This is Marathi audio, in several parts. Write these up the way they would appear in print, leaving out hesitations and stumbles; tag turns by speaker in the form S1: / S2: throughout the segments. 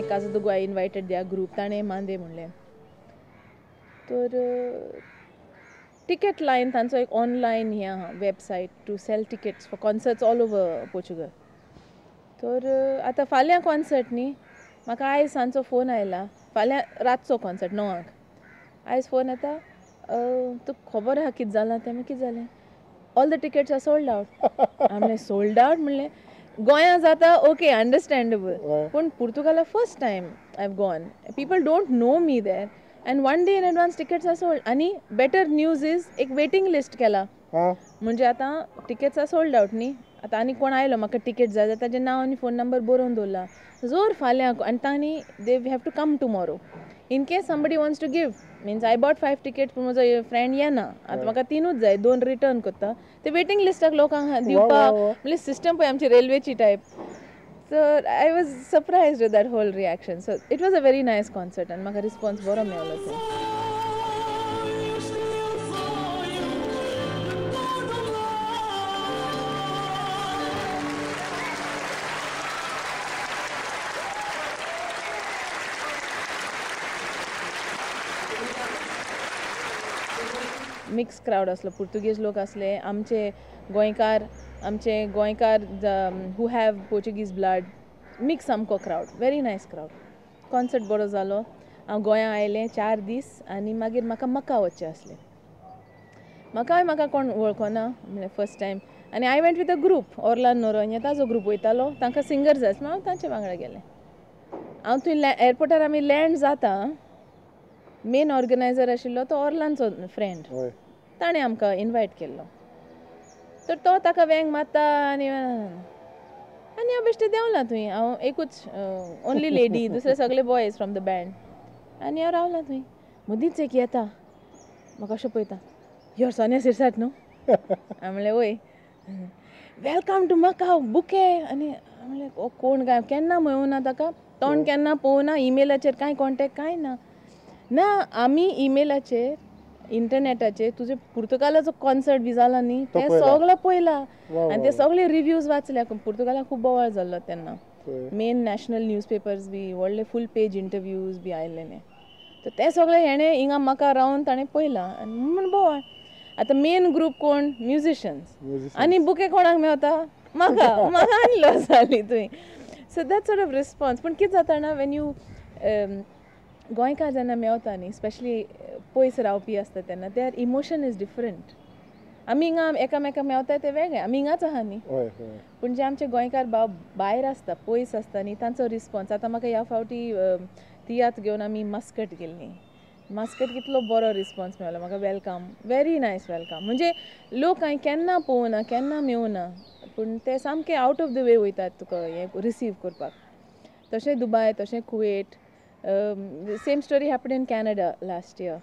S1: Casa do Goa invited their group ताणे मांदे म्हणलें तर ticket line तांचो एक ऑनलायन हें आहा website to sell tickets for concerts all over Portugal तर आतां फाल्यां कॉन्सर्ट न्ही म्हाका आयज सांजचो फोन आयला फाल्यां रातचो कॉन्सर्ट 9 आयज फोन येता तुका खबर आहा कितें जालां तें कितें जालें all the tickets are sold out म्हणलें सोल्ड आवट म्हणलें गोंयां जाता ओके अंडरस्टँडेबल पूण पुर्तुगाला first time I have gone people don't know me there and one day in advance tickets are sold आनी बेटर न्यूज इज एक वेटींग लिस्ट केला म्हणजे आतां टिकेट्स आर सोल्ड आवट न्ही आतां आनी कोण आयलो म्हाका टिकेट जाय जाल्यार ताजें नांव आनी फोन नंबर बरोवन दवरला जोर फाल्यां आनी तांणी they have to come tomorrow in case somebody wants to give means I bought 5 tickets पूण म्हजो फ्रेंड येना आतां म्हाका 3च जाय 2 रिटर्न करता ते वेटींग लिस्टाक लोकांक दिवपाक म्हणजे सिस्टम पळय आमची रेल्वेची टायप तर I was surprised with that whole reaction so it was a very nice concert आनी म्हाका रिस्पॉन्स बरो मेळ्ळो थंय मिक्स क्रावड आसलो पुर्तुगेज लोक आसले आमचे गोंयकार who have Portuguese blood mix सामको crowd very nice crowd concert बरो जालो हांव गोंया आयलें 4 दीस आनी मागीर म्हाका मका वचचें आसलें म्हाका कोण वळखना म्हणल्यार फर्स्ट टायम आनी I went with a group Orlan Noronha ताजो ग्रूप वयतालो तांकां सिंगर जाय आसलो हांव तांचे वांगडा गेलें हांव थंय एअरपोर्टार आमी लँड जाता मेन ऑर्गनायझर आशिल्लो तो ऑर्लानचो फ्रेंड ताणें आमकां इनवायट केल्लो तर तो ताका वेंग मारता आनी हांव बेश्टें देंवलां थंय हांव एकूच ओन्ली लेडी दुसरे सगळे बॉयज फ्रॉम द बँड आनी हांव रावलां थंय मदींच एक येता म्हाका अशें पळयता युअर सोनिया सिरसाट न्हू हांवें म्हणलें वय वेलकम टू मकाव बुके आनी हांवें म्हणलें कोण काय केन्ना मेळूना ताका तोंड केन्ना पळोवना ईमेलाचेर कांय कॉन्टेक्ट कांय ना आमी ईमेलाचेर इंटरनेटाचेर तुजे पुर्तुगालाचो कॉन्सर्ट बी जाला न्ही तें सगळें पळयलां आनी ते सगळे रिव्यूज वाचल्या पुर्तुगालाक खूब बोवाळ जाल्लो तेन्ना मेन नॅशनल न्यूज पेपर्स बी व्हडले फूल पेज इंटरव्यूज बी आयिल्ले तर ते सगळे हेणें हिंगा म्हाका रावन ताणें पळयलां आनी म्हूण बोवाळ आतां मेन ग्रूप कोण म्युजिशन्स आनी बुके कोणाक मेवता म्हाका आनी लॉस जाली थंय so that sort of response पूण कितें जाता ना वेन यू गोंयकार जेन्ना मेवता न्ही स्पेशली पयस रावपी आसता तेन्ना देर इमोशन इज डिफरंट आमी हिंगा एकामेका मेवताय ते वेगळे आमी हिंगाच आहा न्ही पूण जे आमचे गोंयकार भायर आसता पयस आसता न्ही तांचो रिस्पॉन्स आतां म्हाका ह्या फावटी तियात्र घेवन आमी मस्कट गेल्लीं मस्कट कितलो बरो रिस्पॉन्स मेळ्ळो म्हाका वेलकम व्हेरी नायस वेलकम म्हणजे लोक हांवें केन्ना पळोवना केन्ना मेवना पूण ते सामके आवट ऑफ द वे वयतात तुका हें रिसीव करपाक तशें दुबय तशें Kuwait same story happen in Canada last year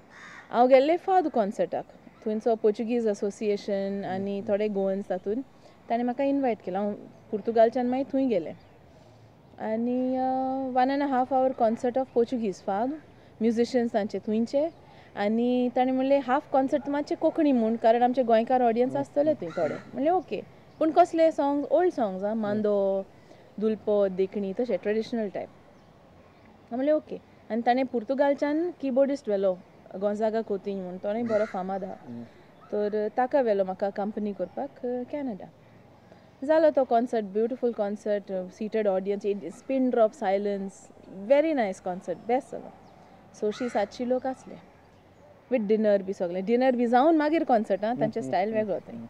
S1: हांव गेल्लें फाद कॉन्सर्टाक थंयचो पोर्चुगीज असोसिएशन आनी थोडे गोवन्स तातूंत ताणें म्हाका इनवायट केलो हांव पुर्तुगालच्यान मागीर थंय गेलें आनी 1.5 hour concert of Portuguese fado musicians तांचे थंयचे आनी ताणें म्हणलें हाफ कॉन्सर्ट मातशें कोंकणी म्हूण कारण आमचे गोंयकार ऑडियन्स आसतले थंय थोडे म्हणलें ओके पूण कसले सॉंग्स ओल्ड सॉंग्स मांदो दुलपद देखणी तशें ट्रेडिशनल टायप हांव म्हणलें ओके आनी ताणें पुर्तुगालच्यान किबोर्डिस्ट व्हेलो गोंजागा कोतींग म्हूण तोणें बरो फामाद आहा तर ताका व्हेलो म्हाका कंपनी करपाक कॅनडा जालो तो concert beautiful concert seated audience pin drop silence very nice concert best जालो 600-700 लोक आसले वीथ डिनर बी सगळें डिनर बी जावन मागीर कॉन्सर्ट आं तांचे स्टायल वेगळो थंय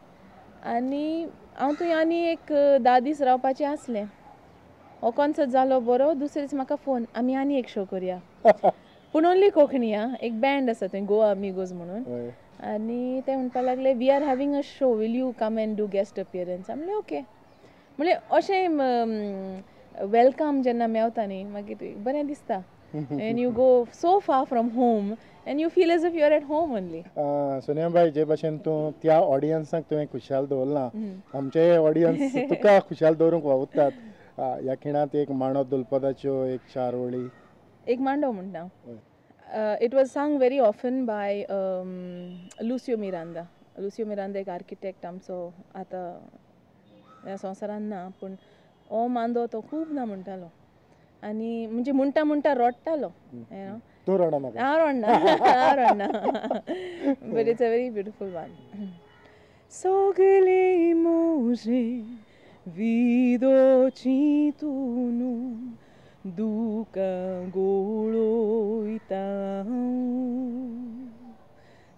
S1: आनी हांव थंय आनी एक 10 दीस रावपाचें आसलें हो कॉन्सर्ट जालो बरो दुसरे दीस म्हाका फोन आमी आनी एक शो करया पूण ओन्ली कोंकणी आं एक बँड आसा थंय गोवा अमिगोज म्हणून आनी ते म्हणपा लागले we are having a show will you come and do guest appearance हांव म्हणलें ओके म्हणलें अशें वेलकम जेन्ना मेवता न्ही मागीर बरें दिसता and you go so far from home and you feel as if you are at home only
S2: सोनियाबाई जे भाशेन तूं त्या ऑडियन्साक तुवें खुशाल दवरलां आमचे ऑडियन्स तुका खुशाल दवरूंक वावुरतात ह्या खिणांत एक मांडो दुलपदाच्यो एक 4 वळी
S1: एक मांडो म्हणटा it was sang very often by Lucio Miranda एक आर्किटेक्ट आमचो आतां ह्या संवसारान ना पूण हो मांदो तो खूब ना म्हणटालो आनी म्हणजे म्हणटा रोडटालो यू नो
S2: तूं रडा नाका
S1: हांव रोडना but it's a very beautiful one सगळे मोजे विदोची तुनु दुका गोळोयता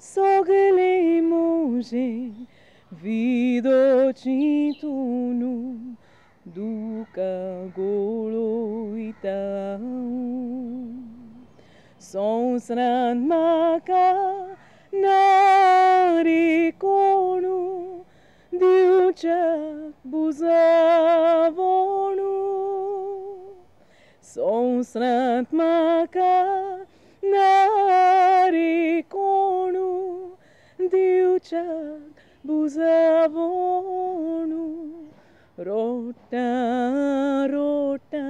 S1: सगळे मोजे विदोची तुनु दुका गोळोयता संवसारांत म्हाका ना रे कोणू दिवच्याक बुजावणू संवसारांत म्हाका ना रे कोणू दिवच्याक बुजावणू रोटा रोटा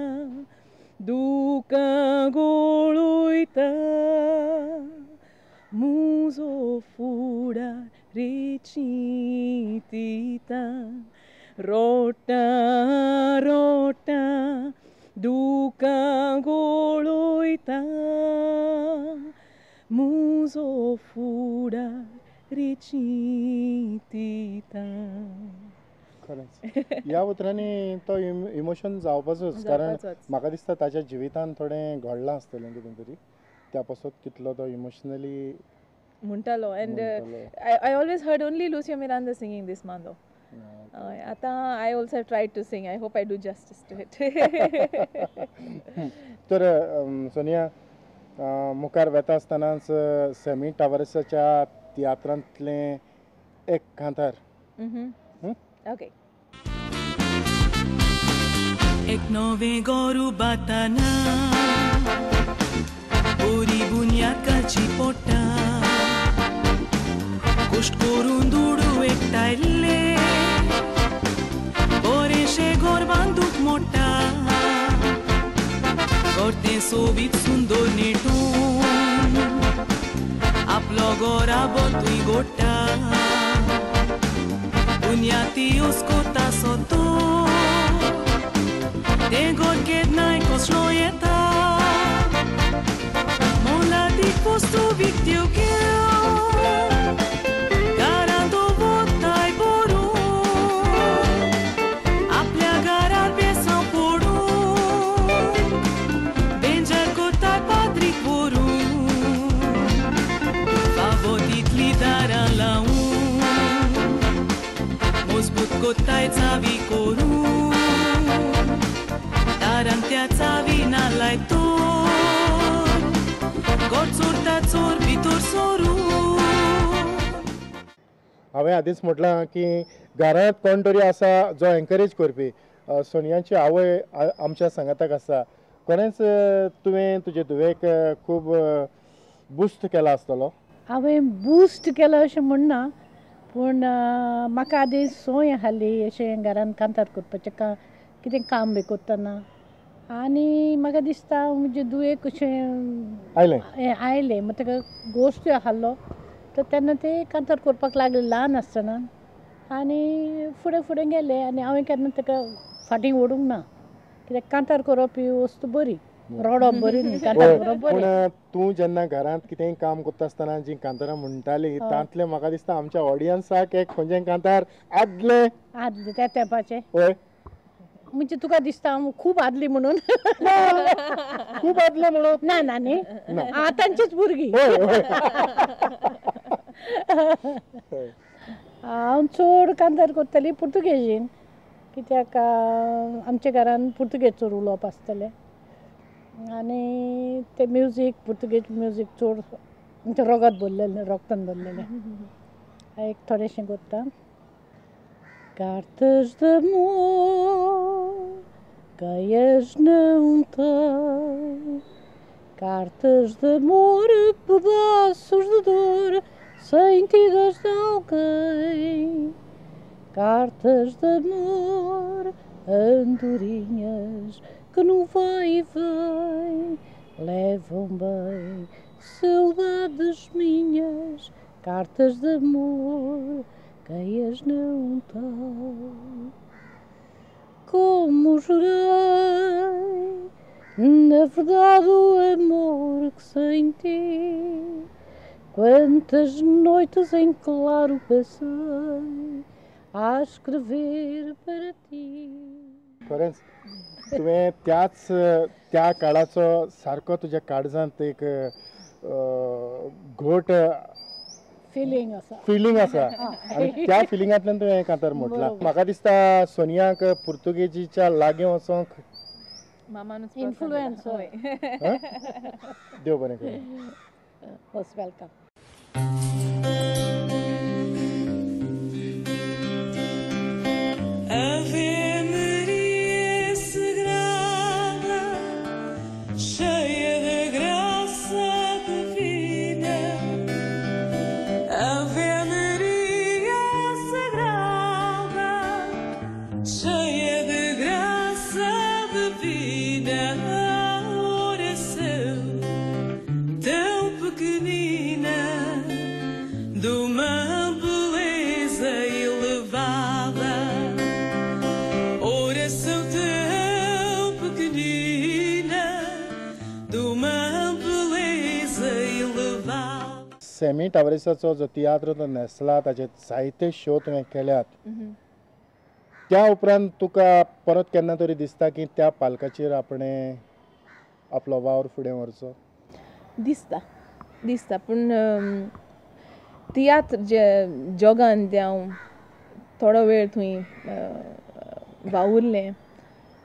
S1: दुका गोळोयता मुजो फुडार रेचिंतीता रोटा रोटा दुका गोळोयता मुजो फुडार रेचिंतीता
S2: खरेंच ह्या उतरांनी तो इमोशन जावपाचोच कारण म्हाका दिसता ताच्या जिवितान थोडें घडलां आसतलें कितें तरी त्या पासून कितलो तो इमोशनली
S1: म्हणटालो and I always heard only Lucia Miranda singing this mando आतां I also tried to sing I hope I do justice to it
S2: तर सोनिया मुखार वेता आसतनाच सेमी टावरसाच्या तियात्रांतलें एक कांतार
S1: ओके
S3: एक नवे गोरू बाताना बोरी बुन्याद घालची पोटा गोश्ट करून दुडू एकठायले बरेशे गोर बांदूक मोटा गोरतें सोबीत सुंदर नेटून आपलो गोरा बोतूय गोटा बुन्याती उस्कोता सोतो ते गोरकेद नाय कसलो येता मोलादी पोस्तू विकत्यो घेवन घरांत वताय भरून आपल्या घरार बेसांव पडून बेंजार कोताय पाद्रीक व्हरून फावो तितली दारां लावून मजबूत कोताय चावी करून दारांत त्या चावी नालाय तो गोड चोरता चोर भितर सोरून
S2: हांवें आदींच म्हटलां की घरांत कोण तरी आसा जो एनकरेज करपी सोनियाची आवय आमच्या सांगाताक आसा खरेंच तुवें तुजे धुवेक खूब बुस्ट केला आसतलो
S4: हांवें बुस्ट केलो अशें म्हणना पूण म्हाका आदीं संय हाली अशें घरान कांतार करपाचें कितें काम बी करतना आनी म्हाका दिसता म्हणजे दुयेक अशें आयलें मागीर ताका गोश्ट हाडलो तर तेन्ना ते कांतार करपाक लागले ल्हान आसतना आनी फुडें फुडें गेलें आनी हांवें केन्ना ताका फाटीं ओडूंक ना कित्याक कांतार करप ही वस्त बरी रडप बरी न्ही कांतार करप
S2: पूण
S4: बरी
S2: तूं जेन्ना घरांत कितेंय काम करता आसतना जीं कांतारां म्हणटालीं तांतलें म्हाका दिसता आमच्या ऑडियन्साक एक खंयचें कांतार आदलें
S4: त्या तेंपाचें
S2: हय
S4: म्हणजे तुका दिसता हांव खूब आदली म्हणून
S2: खूब आदलें म्हणून
S4: ना ना न्ही आतांचीच भुरगीं हांव चड कांतार करतली पुर्तुगेजीन कित्याक आमच्या घरान पुर्तुगेजचो उलोवप आसतलें आनी ते म्युजीक पुर्तुगेज म्युजीक चड आमच्या रोगांत भरलेलें रोगतान भरलेलें एक थोडेंशें करता Cartas de amor, gaias não tem. Cartas de amor, pedaços de dor, sentidas de alguém. Cartas de amor, andorinhas que no vai e vem levam bem saudades minhas. Cartas de amor, gaias não têm. Como jurei Na verdade, o amor que sem ti, quantas noites em claro passei a escrever para ti.
S2: खरेंच तुवें त्या काळाचो सारको तुज्या काळजांत एक घोट
S4: फिलिंग असा
S2: फिलिंग आसा आनी त्या फिलिंगांतल्यान तुवें कांतार म्हटलां. म्हाका दिसता सोनियाक पुर्तुगेजीच्या लागीं वचोंक
S1: मामानूच
S4: Influence,
S1: होय.
S2: देव बरें करूं.
S4: most welcome.
S3: Ave Maria Sagrada, cheia de graça divina. Ave Maria Sagrada, cheia de graça divina. Oração tão pequenina, de uma beleza elevada. Oração tão pequenina, de uma beleza elevada.
S2: सेमी टावरिसाचो जो तियात्र तो न्हेसला ताचे जायते शो तुवें केल्यात. त्या उपरांत तुका परत केन्ना तरी दिसता की त्या पालकाचेर आपणें आपलो वावर फुडें व्हरचो.
S1: दिसता पूण तियात्र जे जगान जे हांव थोडो वेळ थंय वावुरलें,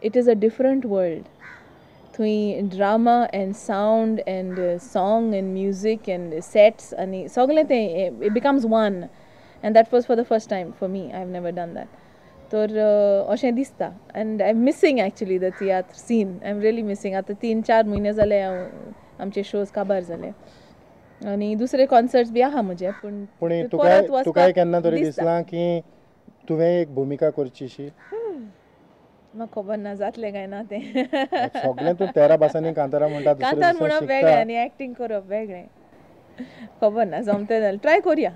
S1: it is a different world. थंय drama and sound and song and music and sets आनी सगळें तें it becomes one and that was for the first time for me. I have never done that. तर अशें दिसता and I am missing actually the tiatr scene. I am really missing. आतां 3-4 म्हयने जाले हांव आमचे शोज काबार जाले आनी दुसरे कॉन्सर्ट्स बी आहा म्हजे. पूण
S2: तुकाय केन्ना तरी दिसलां की तुवें एक भुमिका करचीशी.
S1: म्हाका खबर ना जातलें काय ना तें.
S2: सगळें तूं 13 भासांनी कांतारा म्हणटा,
S1: कांतार म्हणप वेगळें आनी एक्टींग करप वेगळें. खबर ना जमतें जाल्यार ट्राय करुया.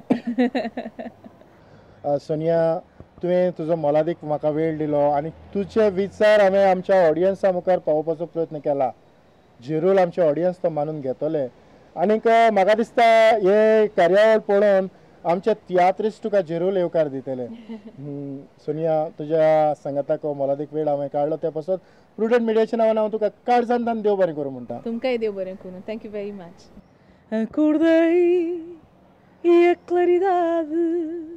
S2: सोनिया, तुवें तुजो मोलादीक म्हाका वेळ दिलो आनी तुजे विचार हांवें आमच्या ऑडियन्सा मुखार पावोवपाचो प्रयत्न केला. जरूर आमचे ऑडियन्स तो मानून घेतले. आनीक म्हाका दिसता हे कार्यावळ पळोवन आमचे तियात्रिस्ट तुका जरूर येवकार दितले. सोनिया, तुज्या संगताक मोलादीक वेळ हांवें काडलो ते पासून प्रुडंट मिडियाच्या नांवान हांव तुका काळजांतल्यान देव बरें करूं म्हणटा.
S1: तुमकांय देव बरें करूं. Thank you very much.
S3: Acordei e a claridade